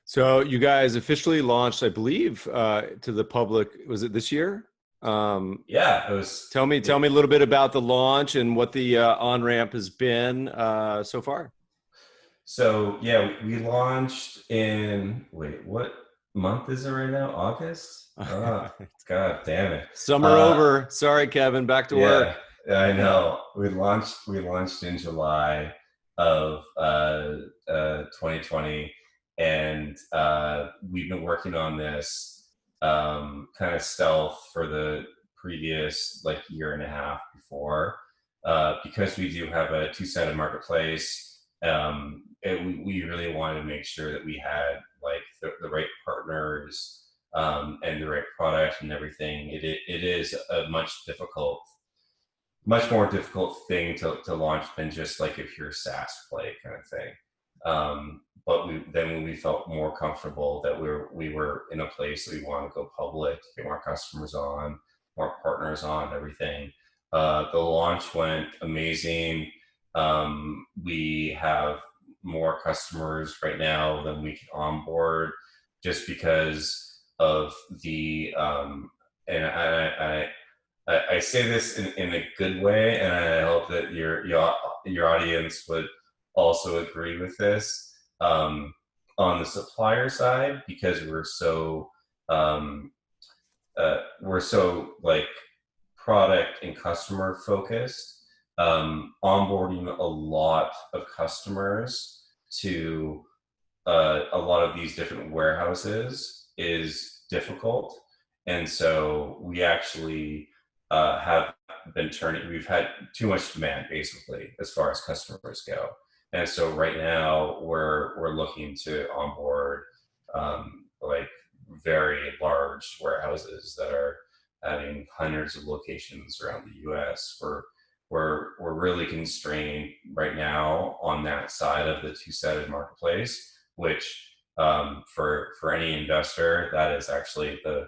So you guys officially launched, I believe, to the public. Was it this year? Yeah, it was. Tell me a little bit about the launch and what the on-ramp has been so far. So yeah, we launched in, wait, what month is it right now? August? God damn it. Summer over. Sorry, Kevin, back to work. I know. We launched in July of 2020, and we've been working on this kind of stealth for the previous like year and a half before, because we do have a two-sided marketplace. We really wanted to make sure that we had like the right partners and the right product and everything. It is a much more difficult thing to launch than just like if you're a SaaS play kind of thing. But when we felt more comfortable that we were in a place that we want to go public, get more customers on, more partners on, everything. The launch went amazing. We have more customers right now than we can onboard, just because of the and I say this in a good way, and I hope that your audience would also agree with this. On the supplier side, because we're so like product and customer focused, onboarding a lot of customers to a lot of these different warehouses is difficult. And so we actually have been we've had too much demand basically as far as customers go. And so right now we're looking to onboard like very large warehouses that are having hundreds of locations around the US. We're really constrained right now on that side of the two-sided marketplace, which for any investor, that is actually the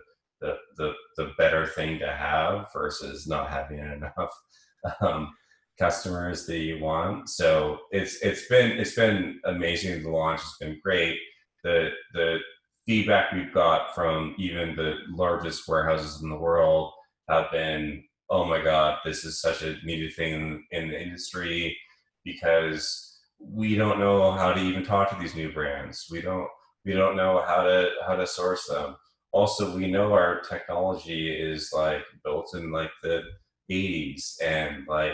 better thing to have versus not having enough um, customers that you want. So it's been amazing. The launch has been great. The feedback we've got from even the largest warehouses in the world have been, oh my God, this is such a needed thing in the industry, because we don't know how to even talk to these new brands. We don't know how to source them. Also, we know our technology is like built in like the 80s, and like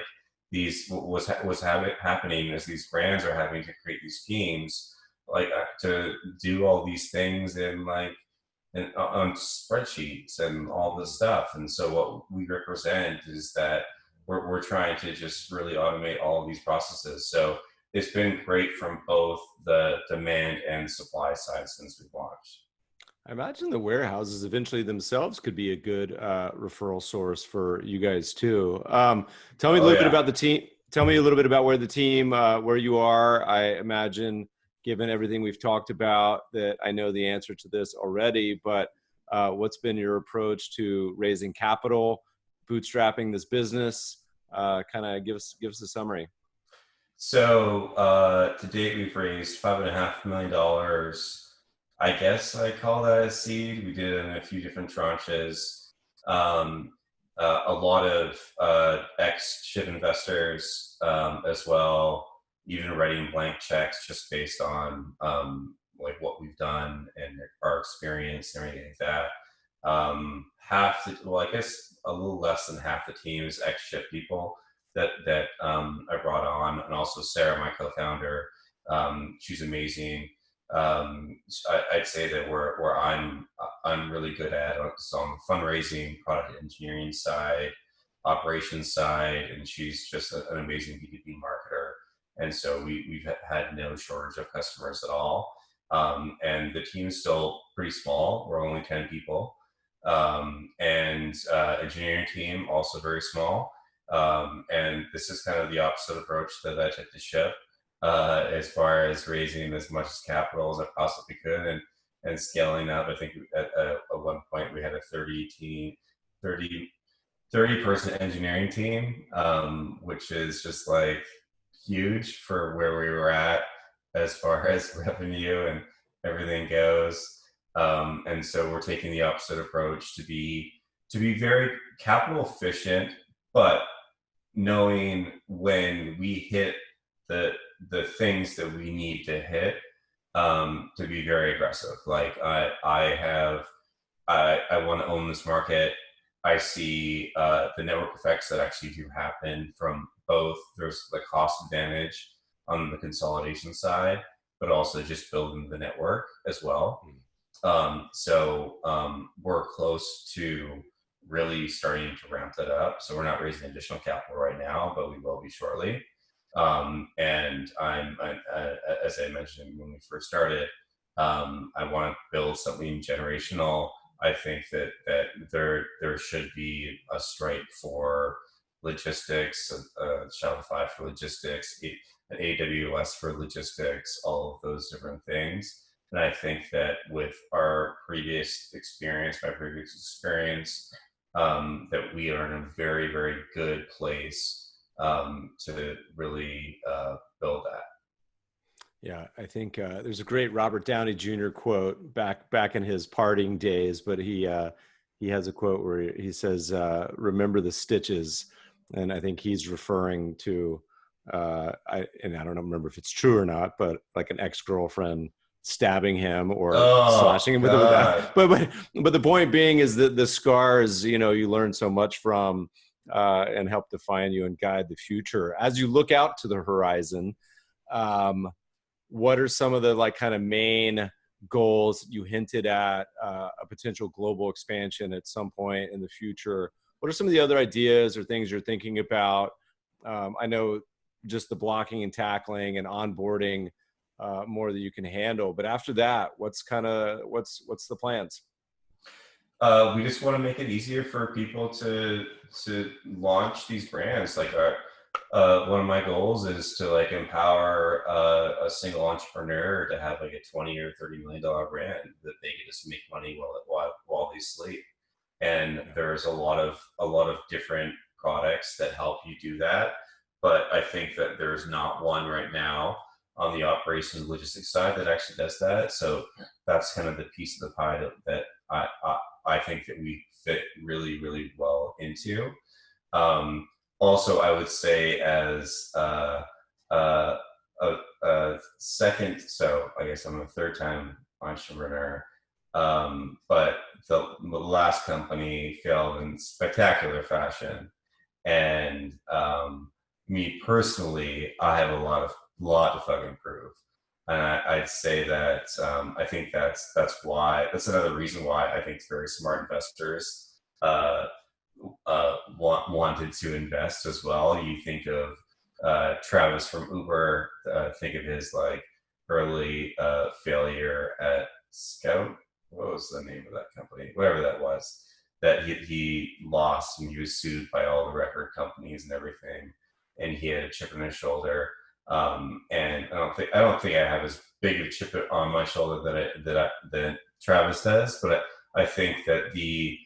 these what's happening is these brands are having to create these teams like to do all these things in like on spreadsheets and all this stuff. And so what we represent is that we're trying to just really automate all of these processes. So it's been great from both the demand and supply side since we've launched. I imagine the warehouses eventually themselves could be a good referral source for you guys too. Tell me a Oh little bit yeah. about the team. Tell me a little bit about where the team, where you are. I imagine, given everything we've talked about, that I know the answer to this already, but what's been your approach to raising capital, bootstrapping this business? Kind of give us a summary. So to date, we've raised $5.5 million. I guess I call that a seed. We did it in a few different tranches. Um, a lot of ex-ship investors as well, even writing blank checks just based on like what we've done and our experience and everything like that. I guess a little less than half the team is ex-ship people that I brought on, and also Sarah, my co-founder. She's amazing. I'd say that where I'm really good at is on the fundraising, product engineering side, operations side, and she's just an amazing B2B marketer. And so we've had no shortage of customers at all. And the team's still pretty small. We're only 10 people. And engineering team also very small. And this is kind of the opposite approach that I took to Ship, as far as raising as much capital as I possibly could, and scaling up. I think at one point we had a 30 person engineering team, which is just like huge for where we were at as far as revenue and everything goes. And so we're taking the opposite approach to be very capital efficient, but knowing when we hit the things that we need to hit, to be very aggressive. Like I want to own this market. I see the network effects that actually do happen from both. There's the cost advantage on the consolidation side, but also just building the network as well. We're close to really starting to ramp that up. So we're not raising additional capital right now, but we will be shortly. And as I mentioned when we first started, I want to build something generational. I think that there should be a Stripe for logistics, Shopify for logistics, an AWS for logistics, all of those different things. And I think that with our previous experience, that we are in a very, very good place to really build that. Yeah, I think there's a great Robert Downey Jr. quote back in his partying days, but he has a quote where he says, "Remember the stitches," and I think he's referring to I don't remember if it's true or not, but like an ex-girlfriend stabbing him or slashing him with it. But the point being is that the scars, you learn so much from and help define you and guide the future as you look out to the horizon. what are some of the like kind of main goals? You hinted at a potential global expansion at some point in the future. What are some of the other ideas or things you're thinking about? I know just the blocking and tackling and onboarding more that you can handle, but after that, what's the plans? We just want to make it easier for people to launch these brands. Like one of my goals is to like empower a single entrepreneur to have like a 20 or $30 million brand that they can just make money while they sleep. And there's a lot of different products that help you do that. But I think that there's not one right now on the operations and logistics side that actually does that. So that's kind of the piece of the pie that I think that we fit really, really well into. Also, I would say as a second, so I guess I'm a third time entrepreneur, but the last company failed in spectacular fashion. And me personally, I have a lot to fucking prove. And I'd say that I think that's another reason why I think very smart investors wanted to invest as well. You think of Travis from Uber, think of his like early failure at Scout. What was the name of that company? Whatever that was. That he lost, and he was sued by all the record companies and everything, and he had a chip on his shoulder. And I don't think I have as big of a chip on my shoulder that Travis does, but I think that the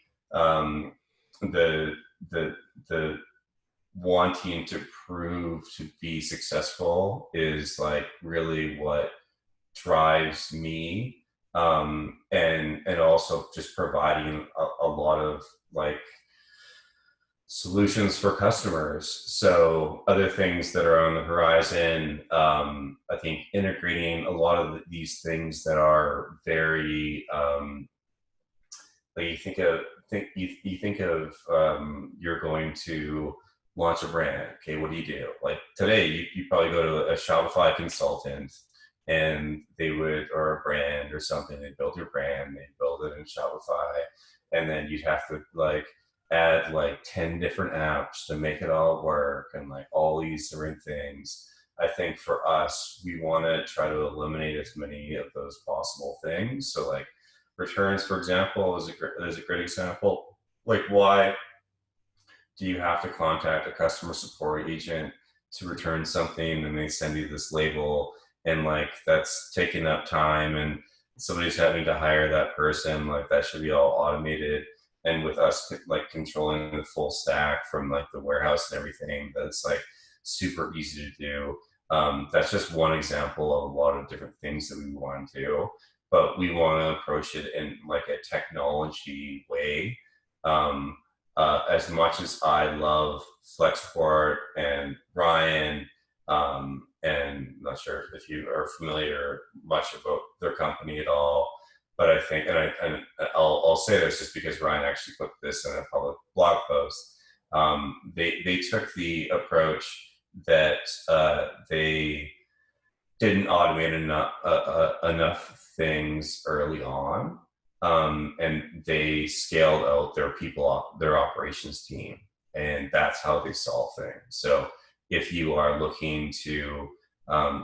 wanting to prove to be successful is like really what drives me. And also just providing a lot of like solutions for customers. So other things that are on the horizon, I think integrating a lot of these things that are very, like you think of you're going to launch a brand. Okay, what do? Like today, you probably go to a Shopify consultant, and they would, or a brand or something, they build your brand, they build it in Shopify, and then you'd have to like add like 10 different apps to make it all work, and like all these different things. I think for us, we want to try to eliminate as many of those possible things. So like returns, for example, is a great example. Like, why do you have to contact a customer support agent to return something, and they send you this label, and like that's taking up time, and somebody's having to hire that person? Like that should be all automated. And with us like controlling the full stack from like the warehouse and everything, that's like super easy to do. That's just one example of a lot of different things that we want to do, but we want to approach it in like a technology way. As much as I love Flexport and Ryan, and I'm not sure if you are familiar much about their company at all, but I think, and I'll say this just because Ryan actually put this in a public blog post. They took the approach that they didn't automate enough things early on, and they scaled out their operations team, and that's how they solve things. So if you are looking to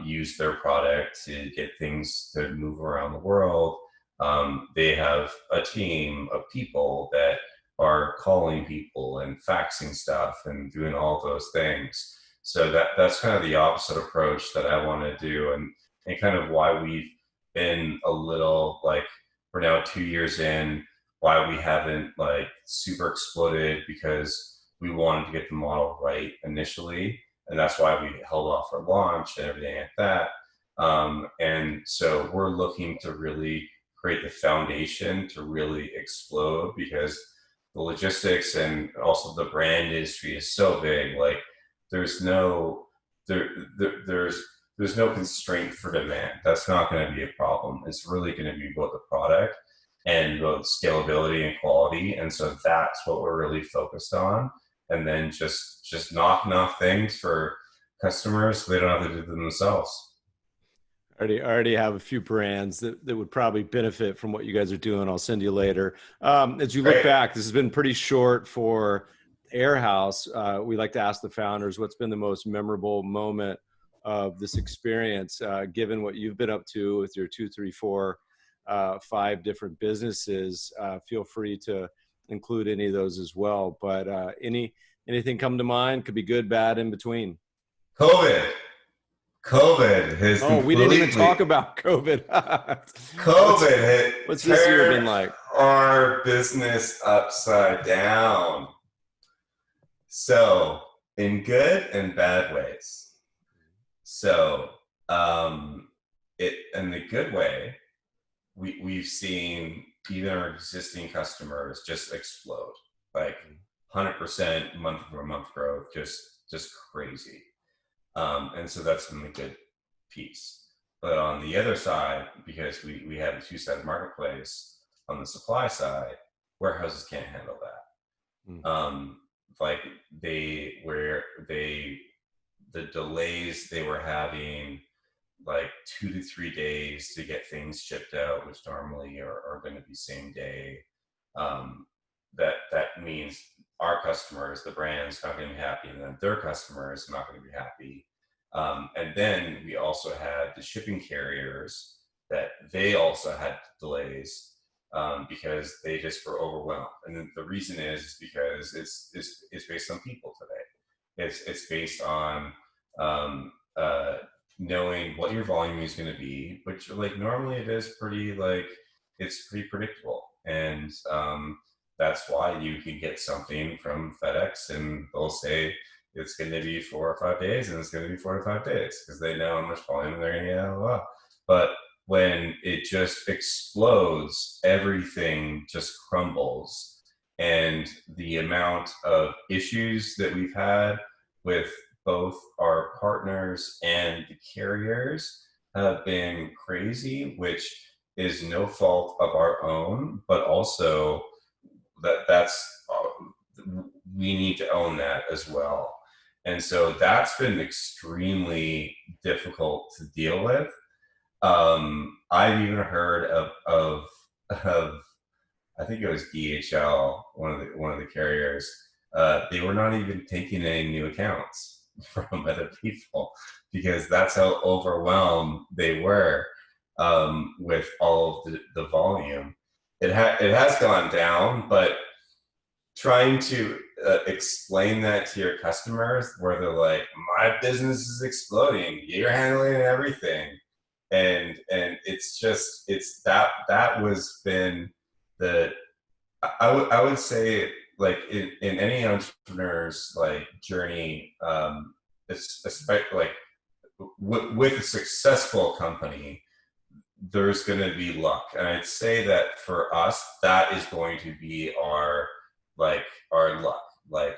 use their product to get things to move around the world, they have a team of people that are calling people and faxing stuff and doing all those things. So that's kind of the opposite approach that I want to do, and kind of why we've been a little like, we're now 2 years in, why we haven't like super exploded, because we wanted to get the model right initially, and that's why we held off our launch and everything like that. And so we're looking to really create the foundation to really explode, because the logistics and also the brand industry is so big. Like there's no constraint for demand. That's not going to be a problem. It's really going to be about the product and about scalability and quality. And so that's what we're really focused on. And then just knocking off things for customers so they don't have to do them themselves. I already have a few brands that would probably benefit from what you guys are doing. I'll send you later. As you look Great. back, this has been pretty short for Airhouse. We like to ask the founders what's been the most memorable moment of this experience, given what you've been up to with your two, three, four, five different businesses. Feel free to include any of those as well. But anything come to mind? Could be good, bad, in between. COVID. COVID has Oh, we didn't even completely talk about COVID. what's COVID had what's this year been turned like? our business upside down. So, in good and bad ways. So, it in the good way, we've seen even our existing customers just explode, like 100% month over month growth, just crazy. And so that's been the good piece. But on the other side, because we have a two-sided marketplace, on the supply side, warehouses can't handle that. Mm. Like the delays they were having, like 2 to 3 days to get things shipped out, which normally are going to be same day. That means our customers, the brands, not going to be happy, and then their customers not going to be happy. And then we also had the shipping carriers that they also had delays because they just were overwhelmed. And then the reason is because it's based on people today. It's based on knowing what your volume is going to be, which like normally it is pretty like it's pretty predictable, and that's why you can get something from FedEx and they'll say it's going to be 4 or 5 days, and it's going to be 4 to 5 days because they know how much volume they're going to get. Blah. But when it just explodes, everything just crumbles, and the amount of issues that we've had with both our partners and the carriers have been crazy, which is no fault of our own, but also that's we need to own that as well. And so that's been extremely difficult to deal with. I've even heard of I think it was DHL, one of the carriers. They were not even taking any new accounts from other people because that's how overwhelmed they were with all of the volume. It has gone down, but trying to explain that to your customers, where they're like, "My business is exploding. You're handling everything," and it's that was been the I would say like in any entrepreneur's like journey, especially like with a successful company, there's going to be luck, and I'd say that for us, that is going to be our luck. Like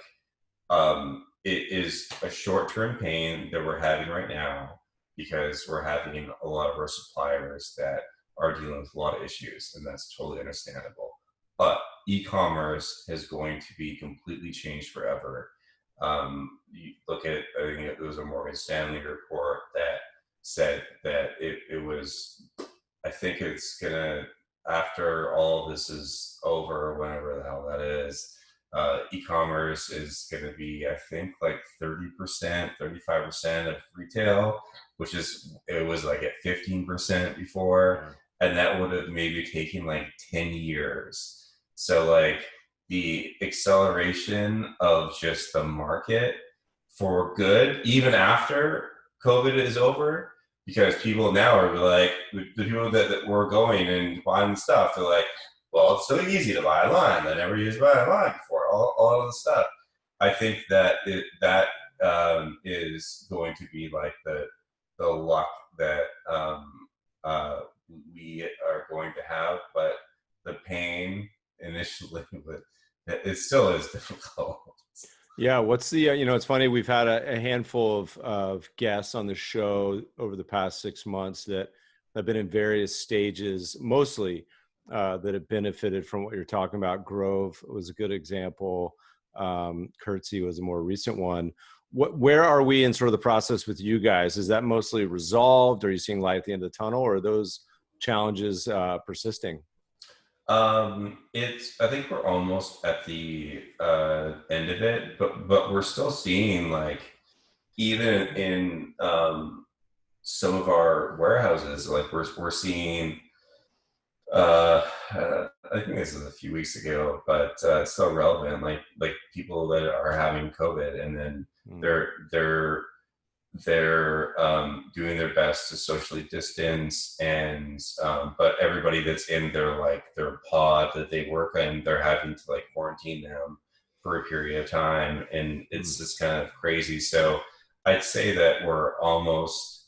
it is a short-term pain that we're having right now because we're having a lot of our suppliers that are dealing with a lot of issues, and that's totally understandable. But e-commerce is going to be completely changed forever. You look at, I think it was a Morgan Stanley report that said that it was, I think it's gonna, after all this is over, whenever the hell that is, e-commerce is going to be, I think, like 30%, 35% of retail, which is, it was like at 15% before, and that would have maybe taken like 10 years. So like the acceleration of just the market for good, even after COVID is over, because people now are like, the people that were going and buying stuff, they're like, well, it's so easy to buy online. I never used to buy online before. All of the stuff. I think that that is going to be like the luck that we are going to have, but the pain initially, but it still is difficult. Yeah, what's the it's funny, we've had a handful of guests on the show over the past 6 months that have been in various stages, mostly that have benefited from what you're talking about. Grove was a good example. Curtsy was a more recent one. where are we in sort of the process with you guys? Is that mostly resolved? Are you seeing light at the end of the tunnel, or are those challenges persisting? I think we're almost at the end of it, but we're still seeing, like, even in some of our warehouses, like we're seeing. I think this is a few weeks ago, but it's still relevant. Like people that are having COVID, and then they're doing their best to socially distance, and but everybody that's in their pod that they work in, they're having to like quarantine them for a period of time, and it's just kind of crazy. So I'd say that we're almost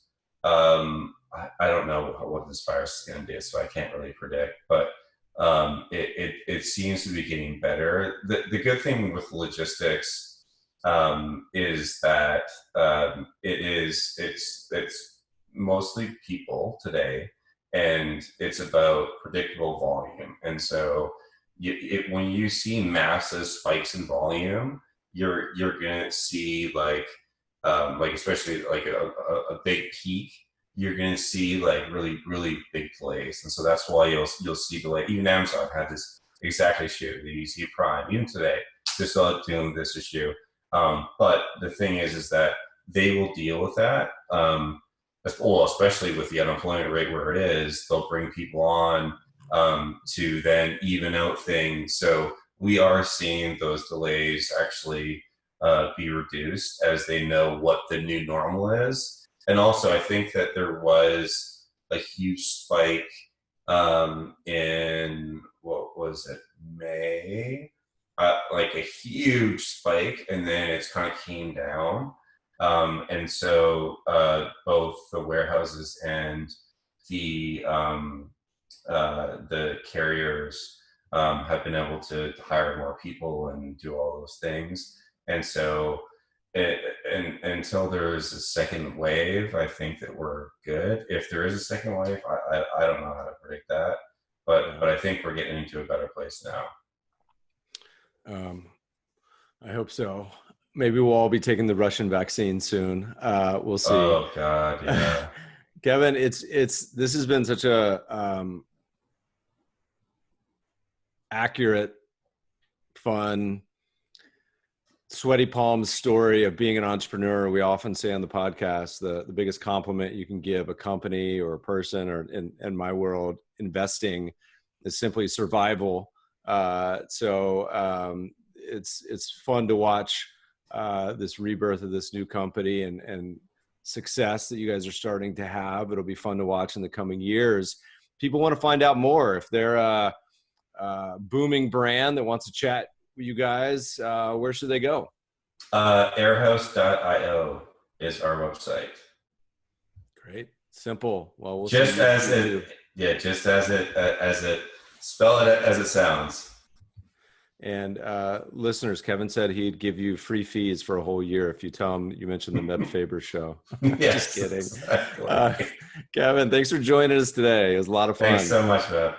I don't know what this virus is going to do, so I can't really predict, but it seems to be getting better. The good thing with logistics is that it's mostly people today, and it's about predictable volume. And so when you see massive spikes in volume, you're gonna see like especially like a big peak. You're going to see like really, really big delays. And so that's why you'll see delay. Even Amazon had this exact issue. You see Prime, even today, they're still dealing with this issue. But the thing is that they will deal with that. Especially with the unemployment rate where it is, they'll bring people on to then even out things. So we are seeing those delays actually be reduced as they know what the new normal is. And also, I think that there was a huge spike in, what was it, May? Like a huge spike, and then it's kind of came down. And so both the warehouses and the carriers have been able to hire more people and do all those things. And so until there's a second wave, I think that we're good. If there is a second wave, I don't know how to predict that, but I think we're getting into a better place now. I hope so. Maybe we'll all be taking the Russian vaccine soon. We'll see. Oh God, yeah. Kevin, this has been such a accurate, fun, sweaty palms story of being an entrepreneur. We often say on the podcast, the biggest compliment you can give a company or a person, or in my world, investing, is simply survival. So it's fun to watch this rebirth of this new company and success that you guys are starting to have. It'll be fun to watch in the coming years. People want to find out more. If they're a booming brand that wants to chat with you guys, where should they go? Airhouse.io is our website. Great. Simple. Well, we'll just as it spell it as it sounds. And listeners, Kevin said he'd give you free fees for a whole year if you tell him you mentioned the Meb Faber show. Yes, just kidding. Exactly. Kevin, thanks for joining us today. It was a lot of fun. Thanks so much, Meb.